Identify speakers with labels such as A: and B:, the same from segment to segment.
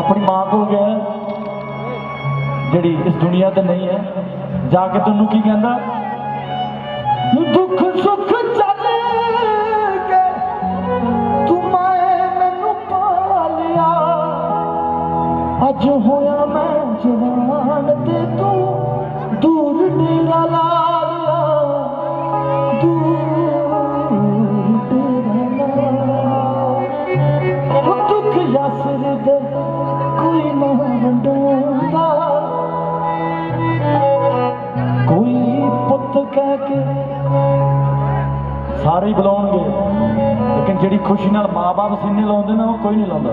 A: अपनी मां को गया जिहड़ी इस दुनिया ते नहीं है, जाके तेनू की कहंदा, दुख सुख चल के तू माए मैनू पालिया, अज होया मैं जवान ते तू दूर डेरा ला लिया, दूर डेरा ला, दुख यासर दे कोई ना वंडोंदा, कोई पुत कह के सारे ही बुलाउणगे, लेकिन जिहड़ी खुशी नाल माँ बाप सीने लाउंदे ना, कोई नहीं लाउंदा।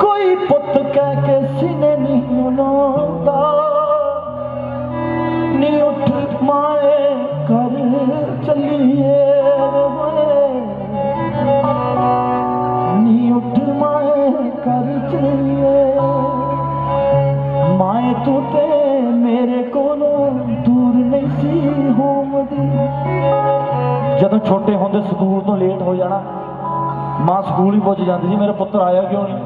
A: कोई पुत कह के सीने नहीं लाउंदा, नी उठ माए घर चलिए, नी उठ माए घर चलिए, माए तू ते मेरे कोलों दूर नहीं सी होंदी। जदों छोटे होंदे स्कूल तो लेट हो जाना, मां स्कूल ही पुछ जाती जी मेरा पुत्र आया क्यों नहीं,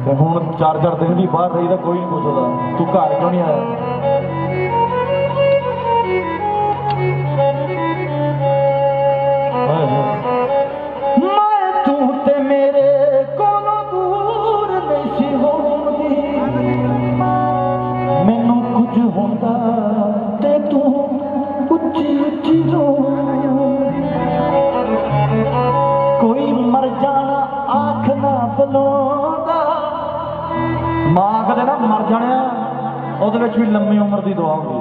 A: ते हुण 4-4 दिन भी बाहर रही, कोई नहीं पुछदा तू घर क्यों नहीं आया। मैं तू ते मेरे कोलों दूर नहीं सी होंदी, मैनू कुछ होंदा ते तू उच्ची उच्ची रो, कोई मर जाना आख ना बुलांदा, मां आखदे ना मर जाने ਉਹਦੇ ਵਿੱਚ भी लंबी उम्र की दुआ होगी,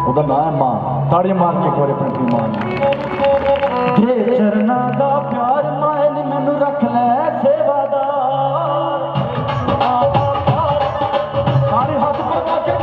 A: ਉਹਦਾ नाम है मां। ताड़ी मार के एक बार अपनी मां दे चरना का प्यार, माए नी मैनू रख ले सेवादार, सारे हाथ पकड़ के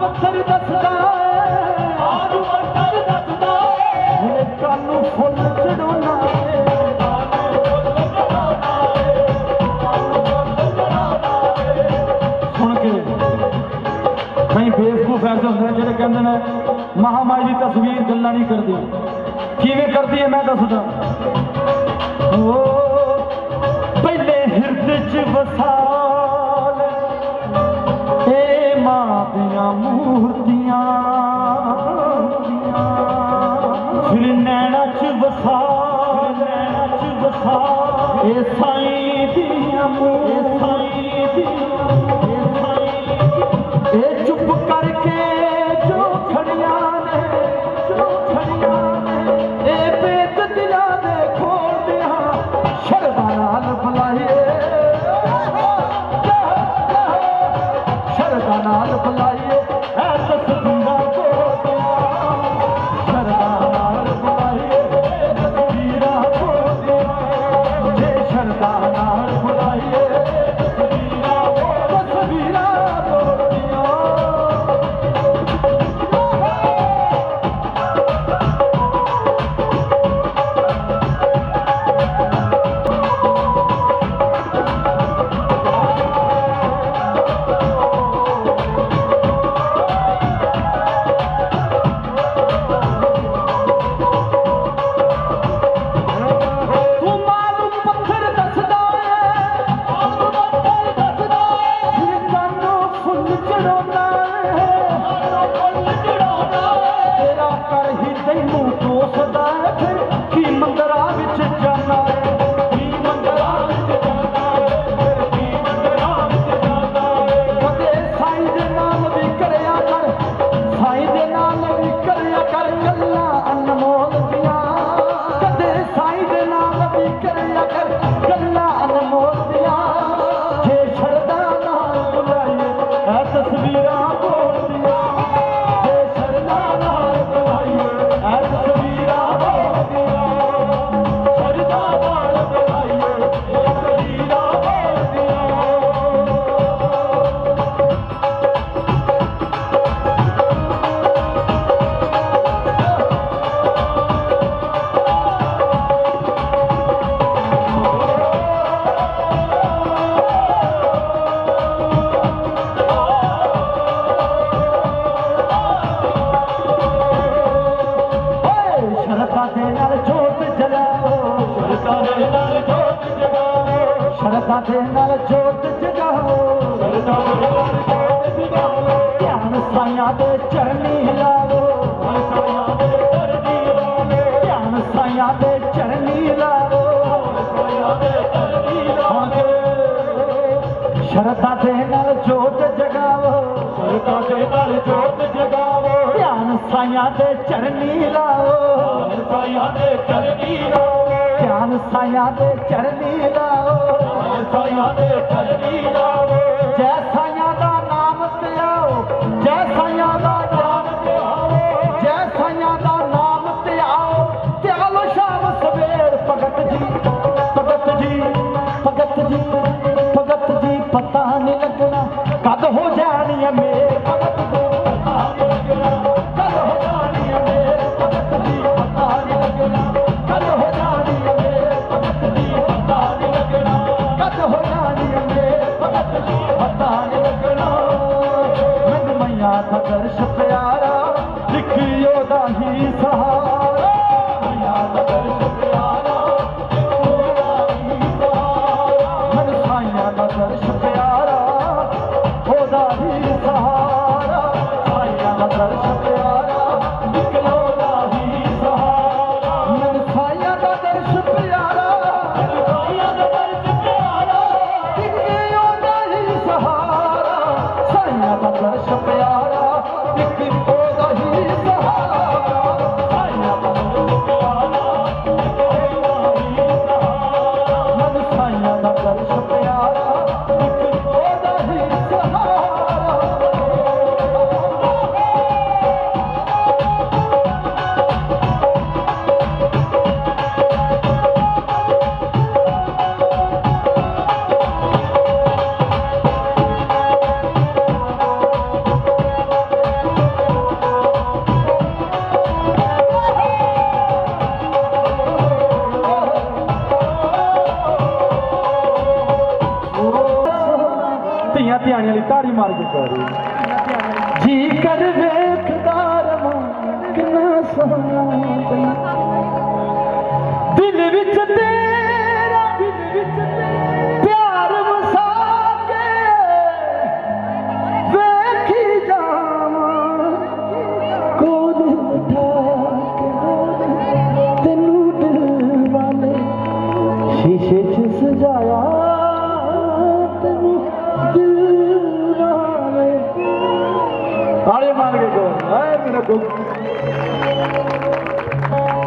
A: पत्थर दसदा मारू पत्थर दसदा हुणे कानू फुल चढ़ाउणा सुन के कई बेवकूफ ऐसे होंगे जिहड़े कहंदे ने महामाई की तस्वीर गल्लां नहीं करती किवें करती है मैं दसदा पहले हिरदे च वसाल ए मां दियां मूर्तियां फिर नैना च वसाल ए साईं दियां मूर्तियां ए चुप करके जो खड़ियां ने ए बेत दिलां दे खोल दिया शर्मा नाल बुलाइए शर्मा नाल बुलाइए ऐ तस्वीरां खोल दिया शर्मा नाल बुलाइए तस्वीरां खोल दिया जे शर्मा नाल बुलाइए तस्वीरां खोल दिया श्रद्धा दे नाल जोत जगाओ ध्यान साइयां दे चरनी लाओ ध्यान साइयां दे चरनी लाओ श्रद्धा दे नाल जोत जगाओ ध्यान साइयां दे चरनी लाओ ध्यान साइयां दे चरनी लाओ जै साइयां दा नाम ते आओ जै साइयां दा नाम ते आओ जै साइयां दा नाम ते आओ त्यालो शाम सवेर भगत जी भगत जी भगत जी भगत जी पता नहीं लगना कद हो जानी है मेरे भगत को पता नहीं लगना कद हो जानी है मेरे भगत जी पता नहीं लगना कद हो जानी है मेरे भगत जी पता नहीं लगना कद हो जानी है मेरे भगत जी पता नहीं लगना मैनू मैया दा दर्श प्यारा लिखियो दा ही सहारा मैया दा दर्श प्यारा लिखियो दा ही सहारा मैनू साइयां दा दर्श प्यारा ओदा ही सहारा साइयां दा दर्श प्यारा लिखियो दा ही सहारा मैनू साइयां दा दर्श प्यारा साइयां दा दर्श प्यारा लिखियो दा ही सहारा साइयां दा दर्श प्यारा लिखियो दा ही सहारा ताड़ी मार के कह रही जी कर वेखदार कितना सोना दिल विच तेरा प्यार वसा के वेखी जावा कोल उठा के तेनू दिल वाले शीशे च सजाया तेनू दिल वाले ताड़ी मार के कहो हाय मेरा को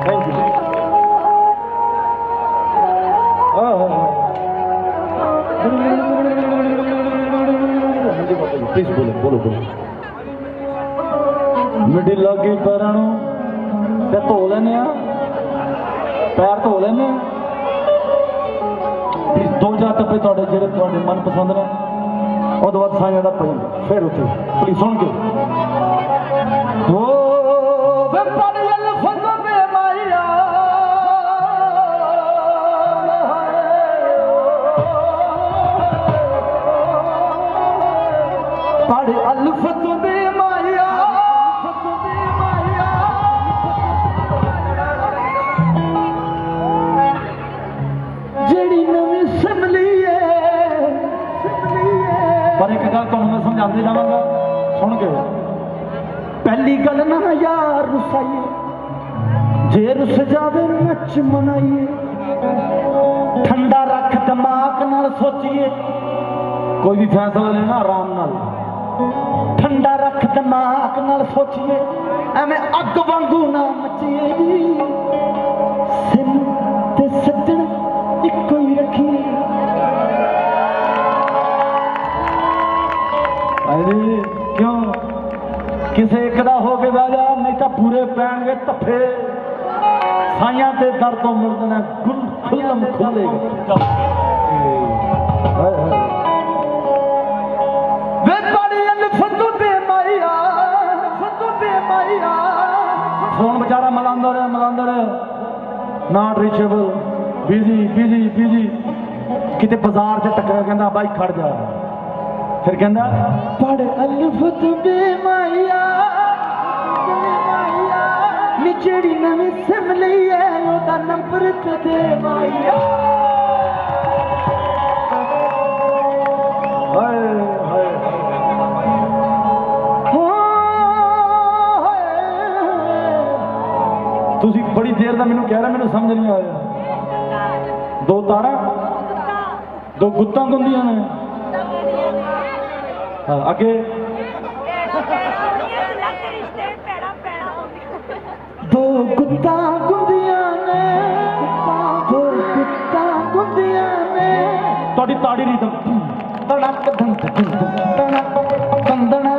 A: थैंक यू प्लीज बोलो बोलो बोलो मिट्टी लगी पैरों ते धो लेने पैर धो लेने प्लीज 2-4 टप्पे थोड़े जेडे थोड़े मन पसंद ने उस बाद साइया का पई फिर उठे प्लीज सुन के हो पढ़ अल्फत दे माया जेड़ी नवी सिमली है पर एक गल तुहानू मैं समझाते जावांगा सुन के पहली गल ना यार रुसाइए जे रुस जावे नच मनाइए ठंडा रख दिमाग नाल सोचिए कोई भी फैसला लेना आराम नाल ठंडा रख दिमाग नाल सोचिए एवें अग वांगू ना मचिए जी सिम ते सज्जन इक्को ही रखिए अरे क्यों किसे एक दा हो के बह जा नहीं तो पूरे पैणगे धफ्फे साइयां ते दर तो मुड़दे ने गुल खुल्लम खुले फोन बेचारा मलांदा रहे not reachable busy busy busy किते बाजार च टकरा कहंदा भाई खड़ जा फिर कहंदा पढ़ अल्फत बे माया निचड़ी नवी सिम लई है ओदा नंबर ते दे माया हाय हाय तुसी बड़ी देर का मैनू कह रहा मैनू समझ नहीं आया 2 तारा 2 गुत्तां गुंदियां ने हाँ अगे 2 गुत्तां गुंदियां ने 2 गुत्तां गुंदियां ने तुहाडी ताड़ी रिदम तड़क धन तड़क कंदना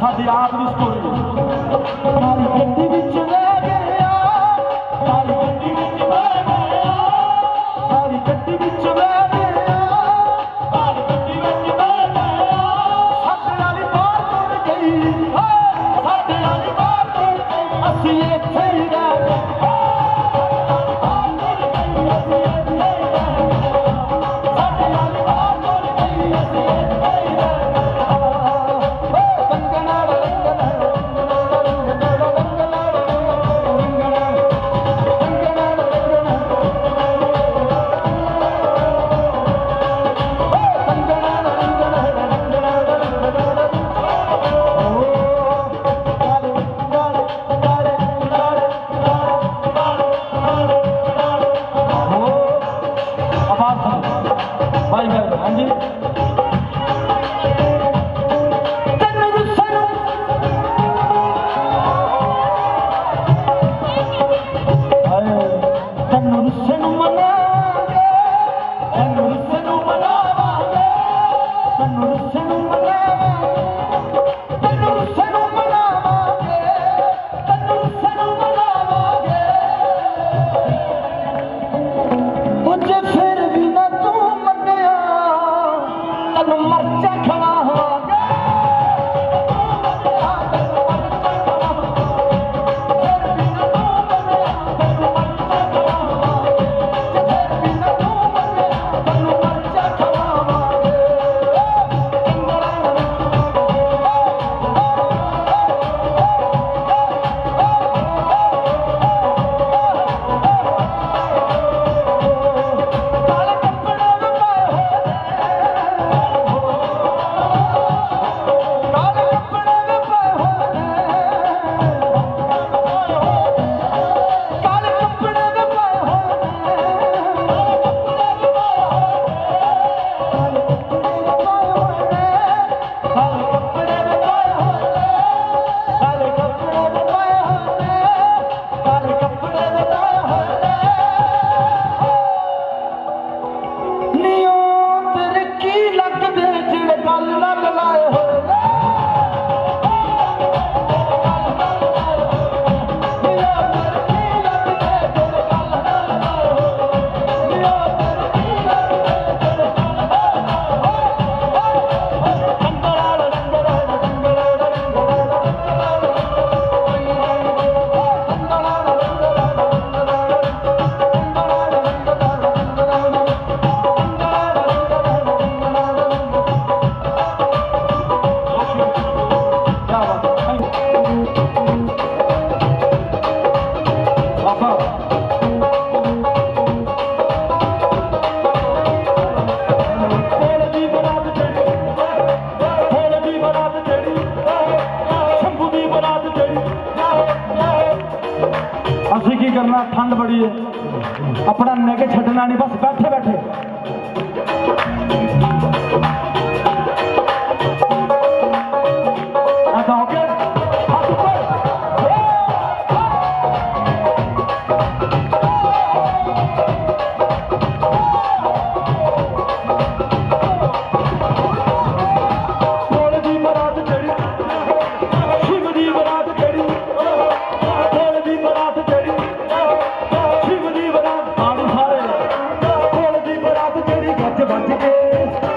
A: साडी आप दी स्टोरी काली गड्डी विच रह गया काली गड्डी विच रह गया काली गड्डी विच रह गया काली गड्डी विच रह गया साडे वाली बाहर तुर गई साडे वाली बाहर तुर गई असीं इत्थे ही रह गए ठंड बड़ी है अपना नेके छड़ना नहीं बस बैठे बैठे ऐसा हो गया हाथ ऊपर बच के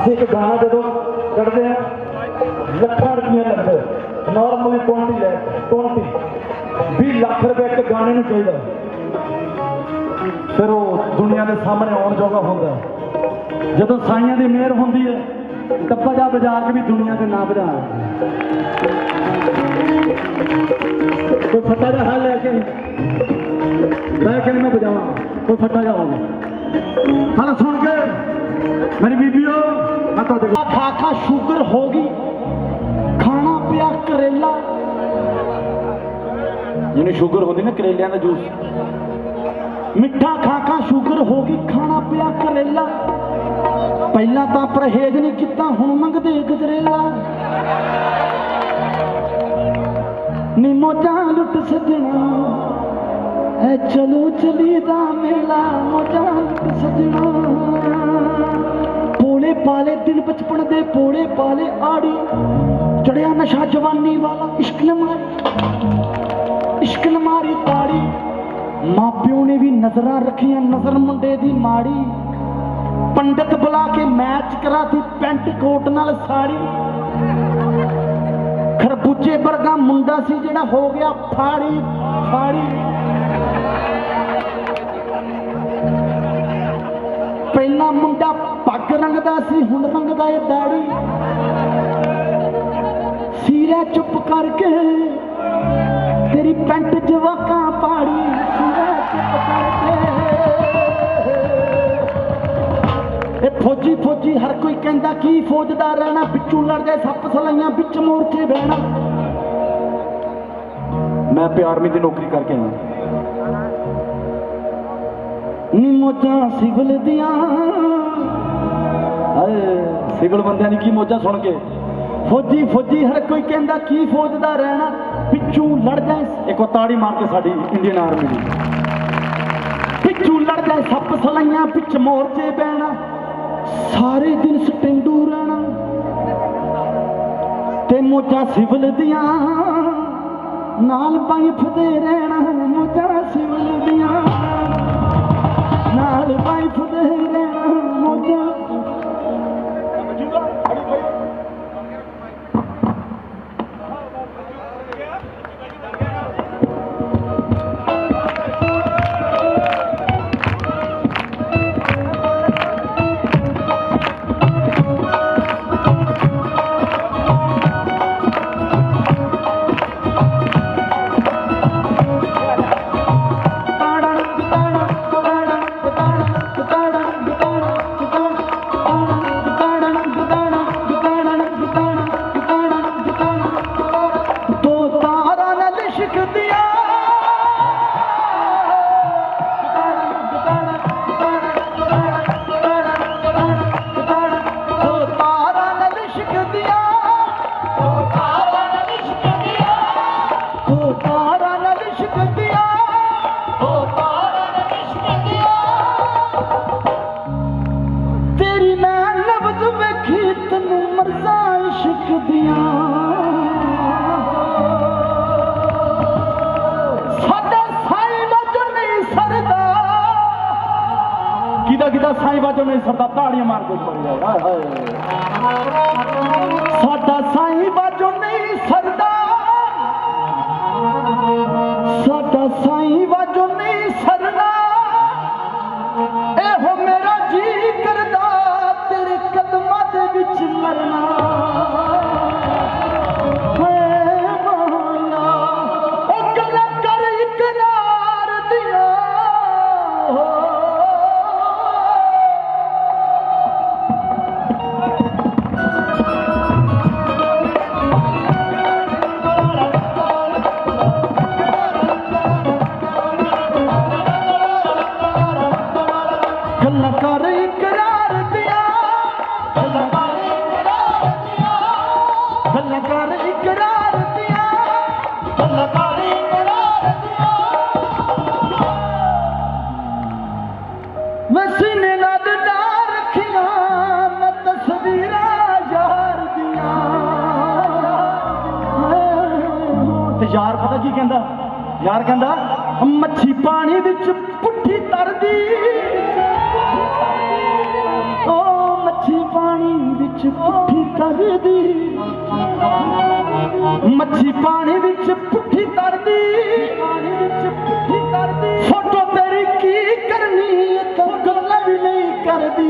A: ਅਸੀਂ ਇੱਕ ਗਾਣਾ ਜਦੋਂ ਕੱਢਦੇ ਹਾਂ ਲੱਖਾਂ ਰੁਪਈਆ ਲੱਗਦੇ ਨੋਰਮਲੀ 20 ਲੱਖ ਰੁਪਏ ਇੱਕ ਗਾਣੇ ਨੂੰ ਚਾਹੀਦਾ ਫਿਰ ਉਹ ਦੁਨੀਆ ਦੇ ਸਾਹਮਣੇ ਆਉਣ ਜੋਗਾ ਹੁੰਦਾ ਜਦੋਂ ਸਾਈਆਂ ਦੀ ਮਿਹਰ ਹੁੰਦੀ ਹੈ ਟੱਪਾ ਜਾ ਵਜਾ ਕੇ ਵੀ ਦੁਨੀਆ ਦੇ ਨਾਂ ਵਧਾ ਕੋਈ ਫੱਟਾ ਜਿਹਾ ਹਾਲ ਲੈ ਕੇ ਮੈਂ ਕਹਿੰਦਾ ਮੈਂ ਵਜਾਵਾਂ ਕੋਈ ਫੱਟਾ ਜਿਹਾ ਹੋਵੇ ਹਾਂ ਸੁਣ ਕੇ मेरी बीबियों मैं तो खा खा शुगर होगी खाना पिया करेला जिन्हें शुगर होती ना करेलिया का जूस मिठा खा खा शुगर होगी खाना पिया करेला पहला तो परहेज नहीं किता हुण मंगदे गजरेला नी मौजा लुट सजना है चलो चली दा मेला मौजा लुट सजना पोले पाले दिन बचपन दे पोले पाले आड़ी चढ़िया नशा जवानी वाला इश्क न मारी ताड़ी मां प्यो ने भी नजर रखियां नजर मुंडे दी माड़ी पंडित बुला के मैच करा दी पेंट कोट नाल साड़ी खरबूजे वर्गा मुंडा सी जेड़ा हो गया फाड़ी फाड़ी पहला मुंडा पग रंगदा सी हुण रंगदा है दाड़ी सीरा चुप करके तेरी पेंट जवाका पाड़ी सीरा चुप करके फौजी फौजी हर कोई कहंदा की फौजदार रहना बिचू लड़ जाए सप सलाइयां बिच मोर्चे बहना मैं आर्मी की नौकरी करके आया नी मौजा सिविल दियां सिविल बंदियां की मौजा सुन के फौजी फौजी हर कोई कहंदा की फौजदार रहना पिछू लड़ जाए एक ताड़ी मार के साडी इंडियन आर्मी दी पिछू लड़ जाए सप सलाइयां पिछ मोर्चे बहना सारे दिन सटेंडू रहना ते मौजा सिविल दियां नाल पाइप दे रहना मौजा सिविल दियां नाल पाइप दे रहना मौजा साई बाजो नहीं सरदा ताड़ियां मार के पड़ जाए साडा साई बाजो नहीं सरदा साडा साई बाजो नहीं सरदा ए हो मेरा जी करदा तेरे कदमां दे विच मरना यार पता की कहंदा यार कहंदा मच्छी पानी विच पुट्ठी तरदी ओ मच्छी पानी तरदी मच्छी पानी विच पुट्ठी तरदी फोटो तेरी की करनी तो गल्लां भी नहीं करदी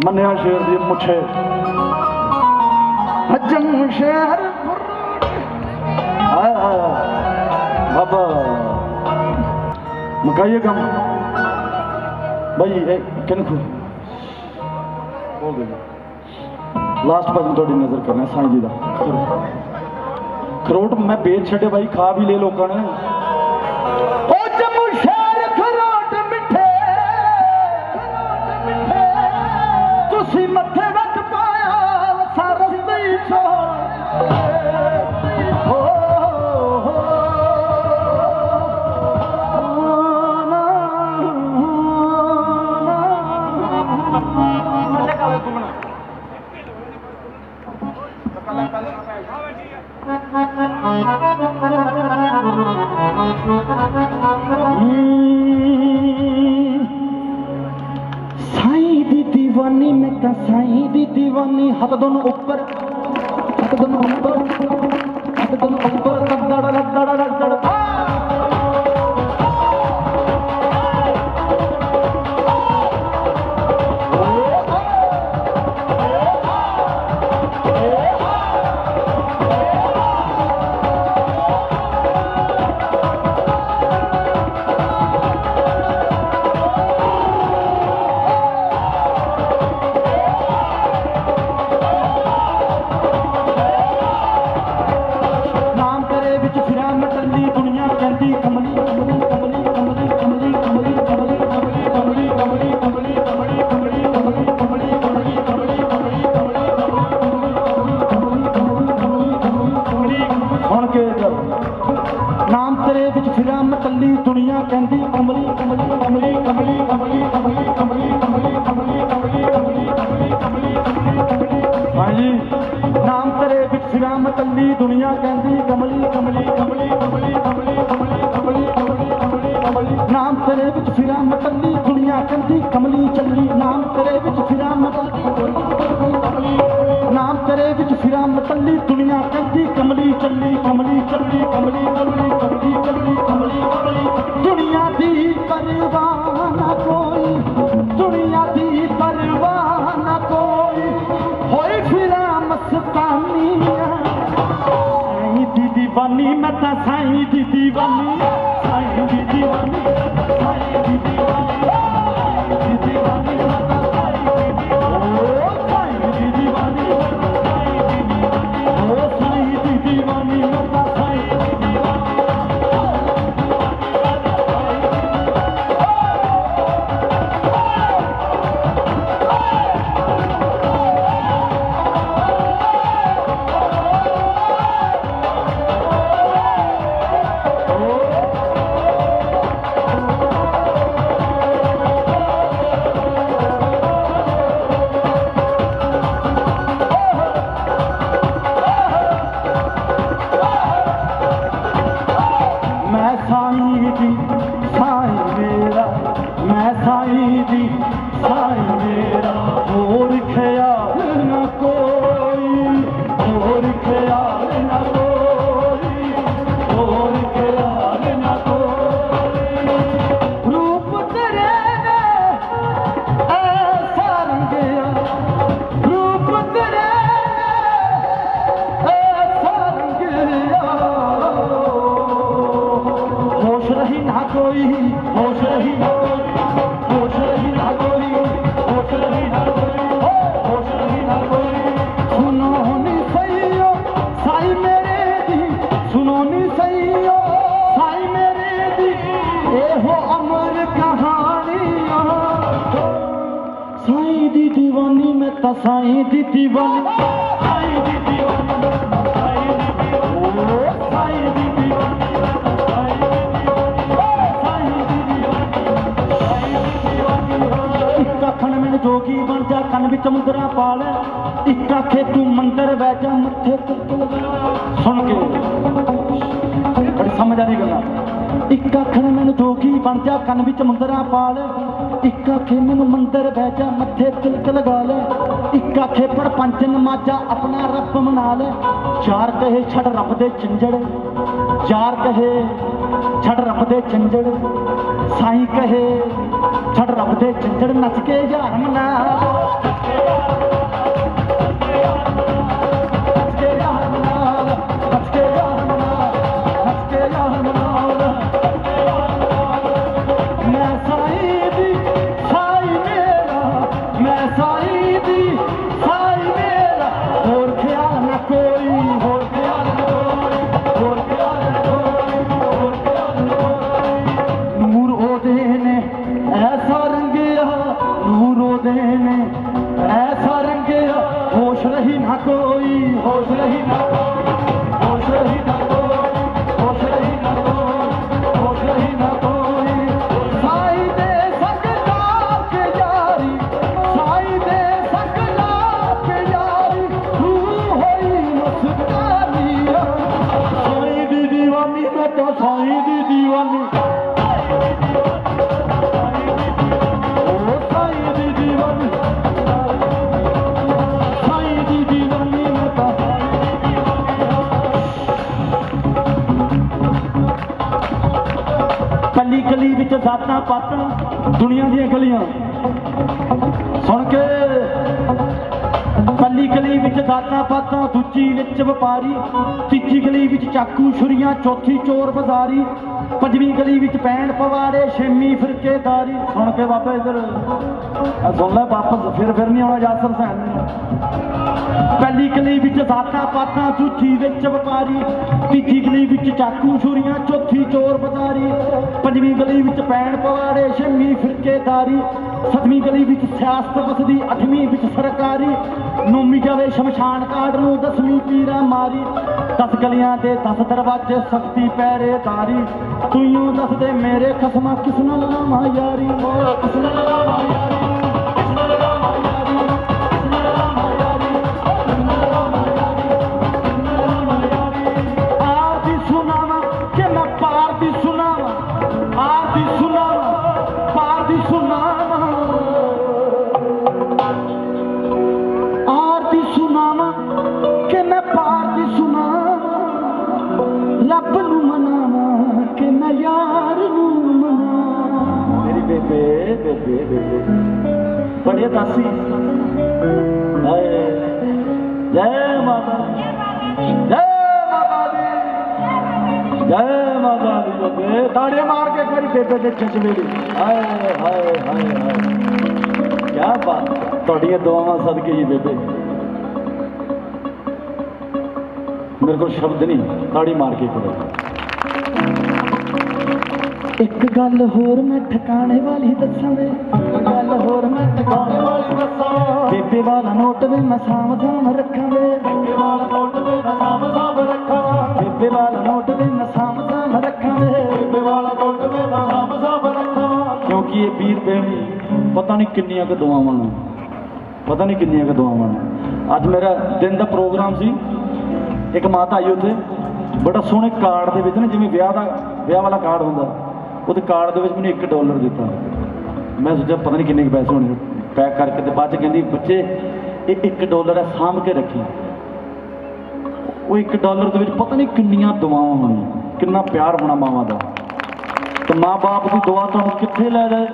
A: मन्या शेर दी मुछे जमशेर बाबा मकाइए कम भाई किन खो बोल दे लास्ट भजन थोड़ी नजर करना साईं जी का खरोट मैं बेच छड़े भाई खा भी ले लोगों ने ओ जमशेर खरोट मिठे तुसी मथे वट पाया सारा नहीं छोड़ साईं दी दीवानी में ता साईं दी दीवानी हाथ दोनों ऊपर नाम तेरे विच फिरा मटली दुनिया कहती कमली कमली कमली कमली कमली कमली कमली कमली कमली कमली कमली कमली कमली हाँ जी नाम तेरे विच फिरा मटली दुनिया कहती कमली कमली कमली कमली कमली कमली कमली कमली कमली कमली नाम तेरे विच फिरा मटली दुनिया कहती कमली चली नाम तेरे विच फिरा मटली नाम तेरे विच फिरा मटली दुनिया कहती कमली चली कमली चली कमली कमली कमली चली कमली कमली दुनिया दी परवाह ना कोई दुनिया दी परवाह ना कोई होए फिरा मस्तानी साईं दी दीवानी मैं ता साईं दी दीवानी साईं दी दीवानी साईं दी दीवानी साईं दी दीवानी साईं दी दीवानी साईं दी दीवानी साईं दी दीवानी साईं दी दीवानी साईं दी दीवानी कखन में जोगी बन जा, कन विच मुंदरा पा ले, इक आखे तू मंदिर बह जा, मत्थे तिलक लगा। सुन के बड़ी समझ आ रही गल्लां। इक आखण मैनू जोगी बन जा, कन विच मुंदरा पा ले, इक आखे मैनू मंदिर बह जा, मत्थे तिलक लगा ले, इक आखे पर पंज नमाजा अपना रब मना ले, चार कहे छड़ रब दे झंझड़, चार कहे छड़ रब दे झंझड़, साईं कहे छड़ रब दे झंझड़, नच के यार मना, ऐसा रंगिया होश रही ना कोई, होश रही ना कोई, होश रही ना कोई, होश रही ना कोई, होश रही ना कोई। साईं दे सकला के यारी, साईं दे सकला के यारी, तू होई मुस्कानिया, साईं दी दीवानी, मैं तो साईं दी दीवानी, पली गली विच जातां पातां दुनिया दी गलियां सुन के, पली गली विच जातां पातां, दूजी विच व्यापारी, तीजी गली विच चाकू छुरियां, चौथी चोर बाजारी, पंजवीं गली विच पैंट पवाड़े, छेवीं फिरकेदारी। सुन के बाबा इधर सुन लै, वापस फिर नहीं आना यासर हुसैन। पहली गली विच जातां पातां, दूजी विच व्यापारी, तीजी गली विच चाकू छुरियां, चौथी चोर बाजारी, पंजवीं गली विच पैंट पवाड़े, छेवीं फिरकेदारी, सतवीं गली विच सियासत बसदी, अठवीं विच सरकारी, नौवीं जावे शमशान घाट नूं, दसवीं पीरा मारी, 10 गलियां दे 10 दरवाजे, सख्ती पहरेदारी, तूं दस दे मेरे खसमा किस नाल लावां यारी, किस नाल लावां यारी, किस नाल लावां यारी, किस नाल लावां यारी, किस नाल लावां यारी, किस नाल लावां यारी। आर दी सुनावां कि मैं पार दी सुनावां, are the सुनावां par the सुनावां, are the सुनावां कि मैं पार दी सुनावां, रब नूं मनावां कि मैं यार नूं मनावां। मेरी बेबे बेबे बेबे बड़ी दासी, जय माता दी, जय माता दी, जय माता दी। बेबे ताड़ियां मार के मेरी बेबे दे चचवेली, हाय हाय हाय हाय, क्या बात, तुहाड़ियां दुआवां सदके जी बेबे, मेरे को शब्द नहीं, ताड़ी मार के करो। एक गल होर मैं ठिकाने वाली दसां वे, एक गल होर मैं ठिकाने वाली दसां, बेबे वाला नोट वे मैं साम साम रखां वे, बेबे वाला नोट वे मैं साम साम रखां, बेबे वाला नोट वे मैं साम साम रखां वे, बेबे वाला नोट वे मैं साम साम रखां। क्योंकि ये वीर भैणी पता नहीं किन्नियां क दुआवां ने, पता नहीं किन्नियां क दुआवां ने। अज मेरा दिन का प्रोग्राम सी, एक माता आई उत्थे, बड़ा सोहने कार्ड दे विच ना, जिवें विआह वाला कार्ड हुंदा, ਉਹਦੇ ਕਾਰਡ ਦੇ ਵਿੱਚ ਮੈਨੂੰ $1 ਦਿੱਤਾ। ਮੈਂ ਸੋਚਿਆ ਪਤਾ ਨਹੀਂ ਕਿੰਨੇ ਕੁ ਪੈਸੇ ਹੋਣੇ, ਪੈਕ ਕਰਕੇ ਤੇ ਬਾਅਦ 'ਚ ਕਹਿੰਦੀ ਬੱਚੇ ਇਹ $1 ਹੈ, ਸਾਂਭ ਕੇ ਰੱਖੀ। ਉਹ $1 ਦੇ ਵਿੱਚ ਪਤਾ ਨਹੀਂ ਕਿੰਨੀਆਂ ਦੁਆਵਾਂ ਹੋਣੀਆਂ, ਕਿੰਨਾ ਪਿਆਰ ਹੋਣਾ ਮਾਵਾਂ ਦਾ, ਤੇ ਮਾਂ ਬਾਪ ਦੀ ਦੁਆ ਤੁਹਾਨੂੰ ਕਿੱਥੇ ਲੈ ਜਾਏ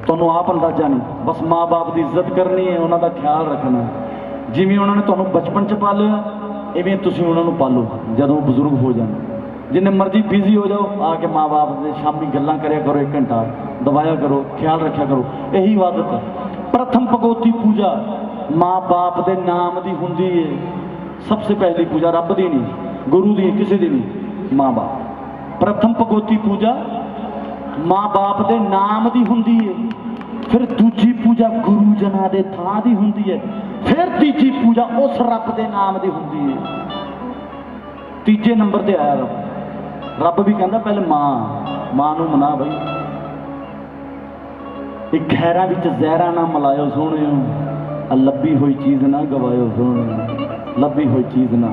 A: ਤੁਹਾਨੂੰ ਆਪ ਅੰਦਾਜ਼ਾ ਨਹੀਂ। ਬਸ ਮਾਂ ਬਾਪ ਦੀ ਇੱਜ਼ਤ ਕਰਨੀ ਹੈ, ਉਹਨਾਂ ਦਾ ਖਿਆਲ ਰੱਖਣਾ, ਜਿਵੇਂ ਉਹਨਾਂ ਨੇ ਤੁਹਾਨੂੰ ਬਚਪਨ 'ਚ ਪਾਲਿਆ ਇਵੇਂ ਤੁਸੀਂ ਉਹਨਾਂ ਨੂੰ ਪਾਲੋ ਜਦੋਂ ਬਜ਼ੁਰਗ ਹੋ ਜਾਣ। जिन्ने मर्जी बिजी हो जाओ, आके माँ बाप से शामी गल्लां करे करो, 1 घंटा दबाया करो, ख्याल रखा करो, यही इबादत है। प्रथम भगवती पूजा माँ बाप के नाम की हुंदी है, सबसे पहली पूजा रब की नहीं, गुरु की किसी की नहीं, माँ बाप। प्रथम भगवती पूजा माँ बाप के नाम की हुंदी है, फिर दूजी पूजा गुरु जना के थां की हुंदी है, फिर तीजी पूजा उस रब के नाम की हुंदी है। तीजे नंबर पर आया रब। रब भी कहता पहले मां नूं मना बई, एक खैरा विच जहरा ना मिलायो सोहणियो, लब्भी हुई चीज़ ना गवायो सोहणियो, लब्भी हुई चीज़ ना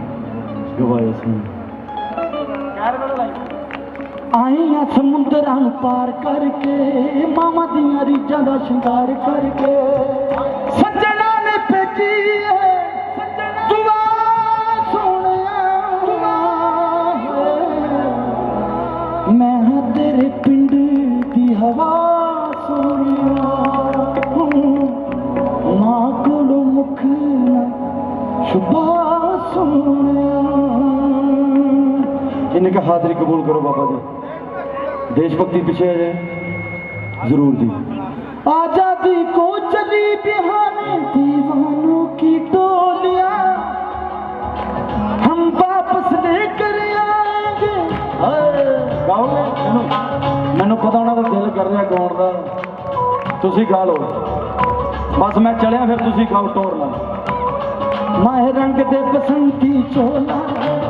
A: गवायो सोहणियो। आईया समुद्रां पार करके, मामा दियां रीझां दा शिंगार करके, सज्जना ने भेजी है दुआ सोहणिया, मैं हां तेरे पिंड दी हवा सोहणिया, मां कोलों मुख ना छुपा सोहणिया। इनका हाजिरी कबूल करो बाबा जी, देशभक्ति पीछे है जरूर दी। आजादी को चली बिहाने दीवानों की टोलियां, हम वापस लेकर आएंगे। गाओगे? मैनू पता होना तो दिल कर रहा गाउण का, तुसी गा लो बस, मैं चलिया फिर तुसी गाओ टोर ला। माह रंग दे बसंती चोला,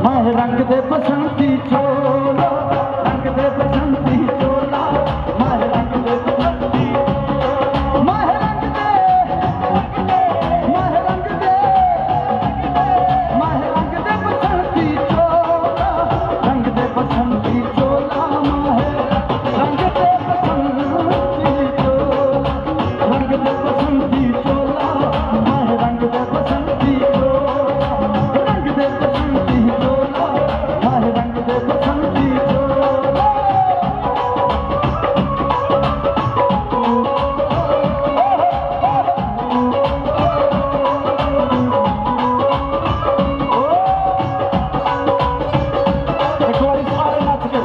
A: माह रंग दे बसंती चोला, रंग दे बसंती चोला, माह रंग दे बसंती, माह रंग दे, माह रंग दे, माह रंग दे बसंती चोला, रंग दे बसंती चोला, माह रंग दे बसंती चोला, रंग दे बसंती चोला, माह रंग दे बसंती चोला, रंग दे बसंती चोला, माह रंग दे बसंती चोला। एक बारी सारे नच के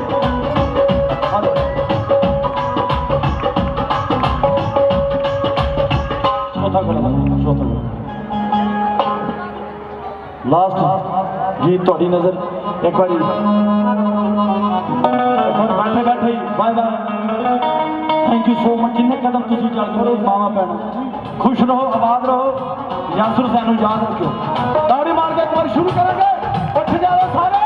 A: चौथा घोड़ा, चौथा घोड़ा लास्ट गीत थोड़ी नजर। एक बार बैठे बैठे bye bye, thank you so much. जिन्ने कदम तुसी चलते हो मावा भैन, खुश रहो, आबाद रहो, यासुर सैनू याद रखो। ताड़ी मार के एक बार शुरू करेंगे, उठ जाओ सारे।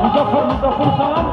A: मुजफ्फर मुजफ्फर साहब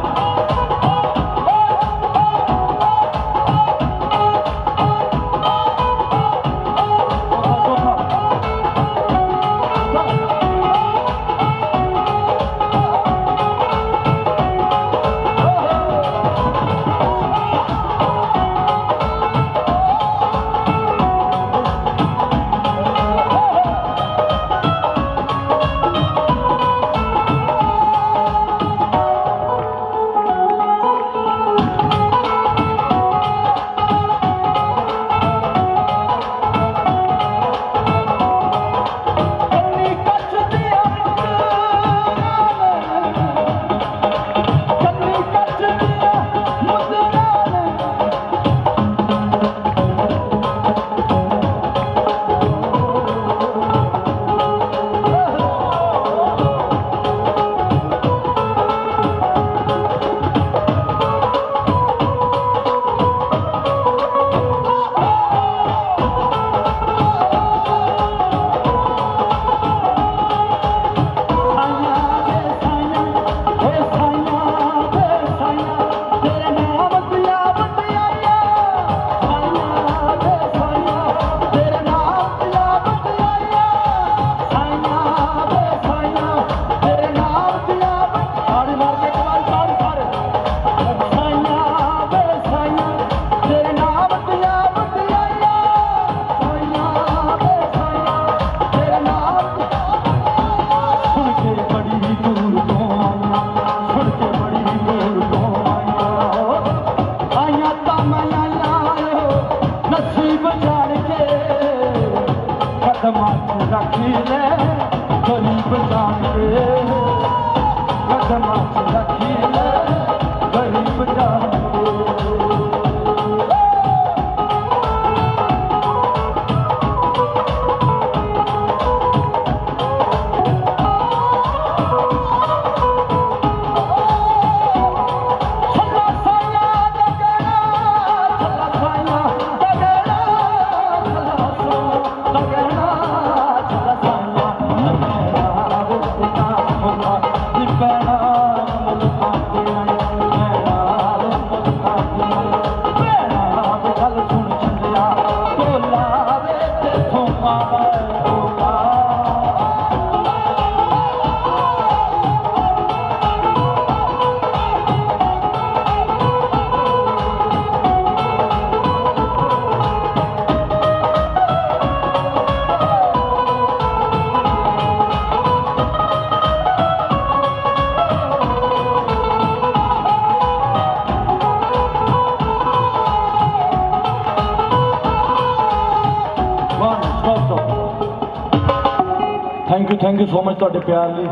A: ਥੈਂਕ ਯੂ ਸੋ ਮਚ ਤੁਹਾਡੇ ਪਿਆਰ ਲਈ।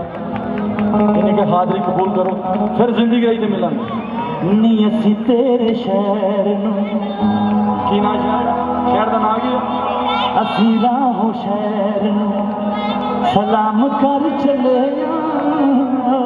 A: ਇਹਨੇ ਕਿ ਹਾਜ਼ਰੀ ਕਬੂਲ ਕਰੋ, ਫਿਰ ਜ਼ਿੰਦਗੀ ਆਈ ਤੇ ਮਿਲਾਂਗੇ। ਨੀ ਅਸੀਂ ਤੇਰੇ ਸ਼ਹਿਰ ਨੂੰ, ਕੀ ਨਾਂ ਸ਼ਹਿਰ ਦਾ ਨਾਂ ਕੀ ਹੈ? ਅਸੀਂ ਰਾਹੋਂ ਸ਼ਹਿਰ ਨੂੰ ਸਲਾਮ ਕਰ ਚਲੇ ਆ।